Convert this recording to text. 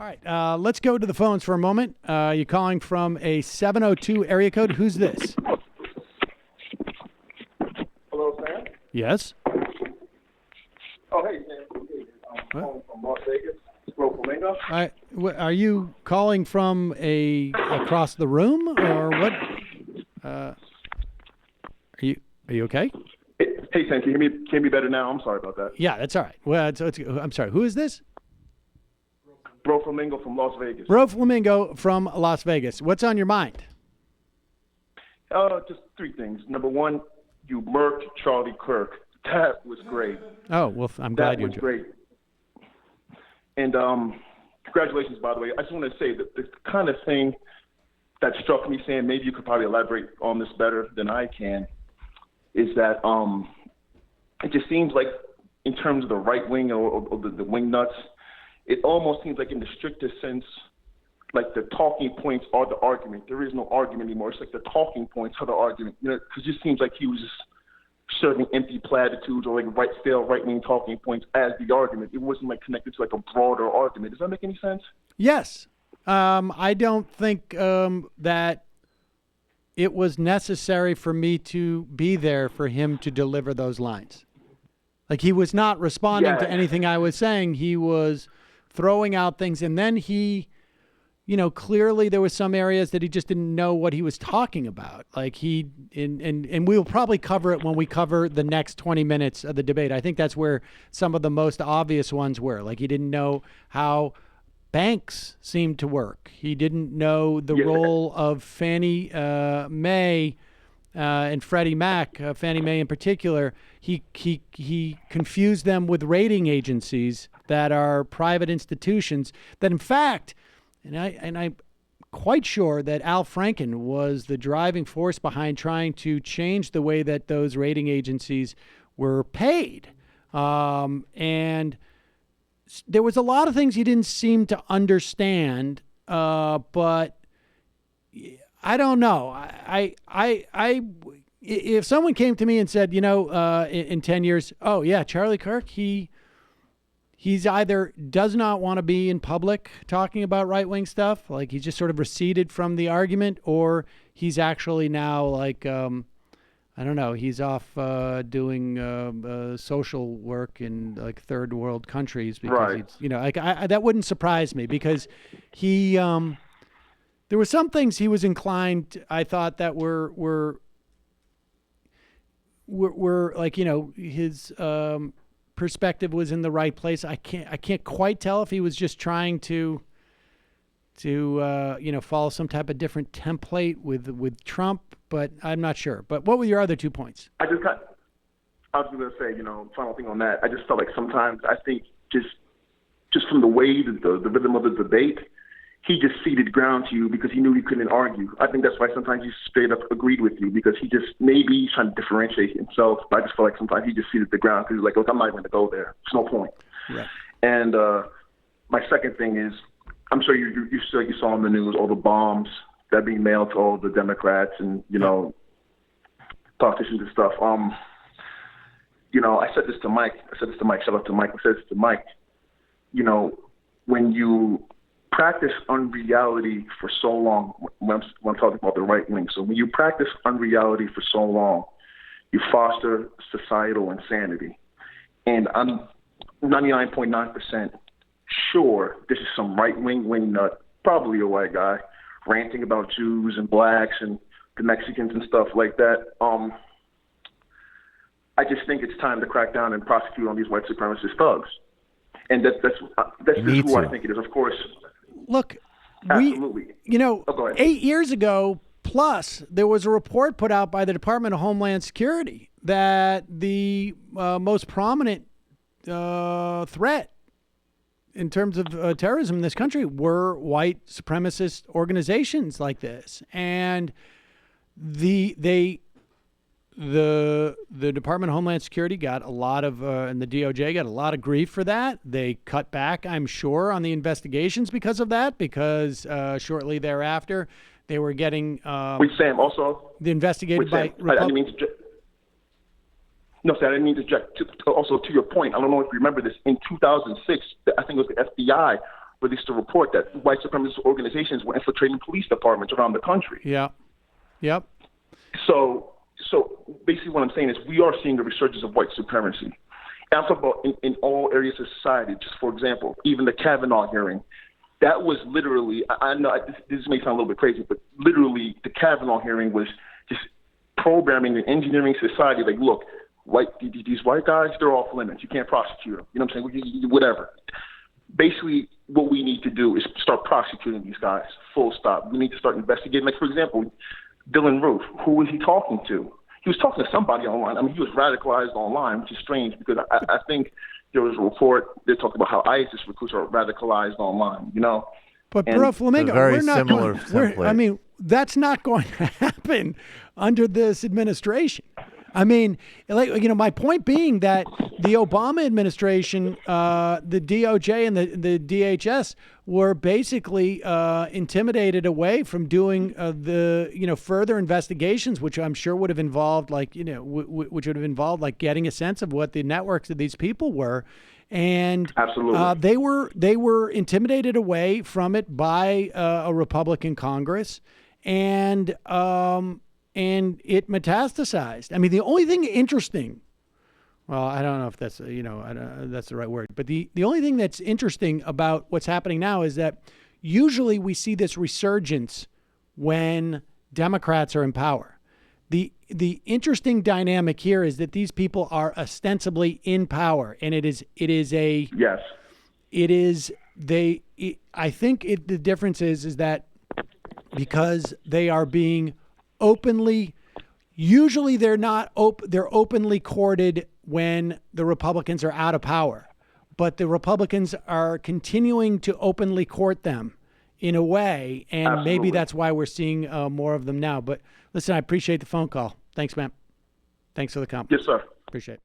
right, let's go to the phones for a moment. You're calling from a 702 area code. Who's this? Hello, Sam? Yes. Oh, hey, Sam. I'm calling from Las Vegas. Flamingo. Are you calling from across the room or what? Are you okay? Hey, Sam, can you hear me better now? I'm sorry about that. Yeah, that's all right. Well, I'm sorry. Who is this? Bro Flamingo from Las Vegas. Bro Flamingo from Las Vegas. What's on your mind? Just three things. Number one, you murked Charlie Kirk. That was great. Oh, well, I'm glad you enjoyed it. That was great. And congratulations, by the way. I just want to say that the kind of thing that struck me, Sam, maybe you could probably elaborate on this better than I can, is that it just seems like in terms of the right wing or the wing nuts, it almost seems like in the strictest sense, like the talking points are the argument. There is no argument anymore. It's like the talking points are the argument. You know, because it just seems like he was just serving empty platitudes or like right-wing talking points as the argument. It wasn't like connected to like a broader argument. Does that make any sense? Yes. I don't think that it was necessary for me to be there for him to deliver those lines. Like he was not responding to anything I was saying. He was throwing out things, and then he, clearly there was some areas that he just didn't know what he was talking about. Like and we'll probably cover it when we cover the next 20 minutes of the debate. I think that's where some of the most obvious ones were. Like he didn't know how banks seemed to work. He didn't know the role of Fannie Mae and Freddie Mac, Fannie Mae in particular. He confused them with rating agencies that are private institutions that, in fact, and I'm quite sure that Al Franken was the driving force behind trying to change the way that those rating agencies were paid. And there was a lot of things he didn't seem to understand, but I don't know. If someone came to me and said, in 10 years, oh yeah, Charlie Kirk, he's either does not want to be in public talking about right-wing stuff, like he's just sort of receded from the argument, or he's actually now like, I don't know, he's off doing social work in like third world countries because he's, that wouldn't surprise me because he, there were some things he was inclined, I thought, that were like, his perspective was in the right place. I can't quite tell if he was just trying to follow some type of different template with Trump, but I'm not sure. But what were your other 2 points? I was going to say, final thing on that. I just felt like sometimes I think just from the way that the rhythm of the debate, he just ceded ground to you because he knew he couldn't argue. I think that's why sometimes he straight up agreed with you because he just maybe he's trying to differentiate himself. But I just feel like sometimes he just ceded the ground because he's like, look, I'm not even going to go there. There's no point. Right. And my second thing is, I'm sure you saw in the news all the bombs that are being mailed to all the Democrats and politicians and stuff. I said this to Mike. Shout out to Mike. I said this to Mike. When you practice unreality for so long, when I'm talking about the right wing. So when you practice unreality for so long, you foster societal insanity. And I'm 99.9% sure this is some right-wing nut, probably a white guy, ranting about Jews and blacks and the Mexicans and stuff like that. I just think it's time to crack down and prosecute on these white supremacist thugs. And that's just who I think it is. Of course. Look, absolutely. 8 years ago, plus, there was a report put out by the Department of Homeland Security that the most prominent threat in terms of terrorism in this country were white supremacist organizations like this. And the Department of Homeland Security got a lot of, and the DOJ got a lot of grief for that. They cut back, I'm sure, on the investigations because of that, because shortly thereafter, they were getting Sam, also investigated by I didn't mean to object. Also, to your point, I don't know if you remember this. In 2006, I think it was the FBI released a report that white supremacist organizations were infiltrating police departments around the country. Yeah. Yep. So basically what I'm saying is we are seeing a resurgence of white supremacy. And I'm talking about in all areas of society. Just for example, even the Kavanaugh hearing, that was literally, I know this may sound a little bit crazy, but literally the Kavanaugh hearing was just programming and engineering society. Like, look, these white guys, they're off limits. You can't prosecute them. You know what I'm saying? Whatever. Basically, what we need to do is start prosecuting these guys, full stop. We need to start investigating. Like, for example, Dylan Roof, who was he talking to? He was talking to somebody online. I mean, he was radicalized online, which is strange because I think there was a report that talked about how ISIS recruits are radicalized online, you know? But, bro, Flamingo, we're not similar I mean, that's not going to happen under this administration. I mean, like, you know, my point being that the Obama administration, the DOJ and the DHS were basically intimidated away from doing further investigations, which I'm sure would have involved which would have involved like getting a sense of what the networks of these people were. And absolutely, they were intimidated away from it by a Republican Congress, and it metastasized. I mean, the only thing interesting, well, I don't know if that's that's the right word, but the only thing that's interesting about what's happening now is that usually we see this resurgence when Democrats are in power. The interesting dynamic here is that these people are ostensibly in power, and I think the difference is that because they are being openly, usually they're openly courted when the Republicans are out of power, but the Republicans are continuing to openly court them in a way, and Absolutely. Maybe that's why we're seeing more of them now. But listen, I appreciate the phone call. Thanks, man. Thanks for the compliment. Yes, sir. Appreciate it.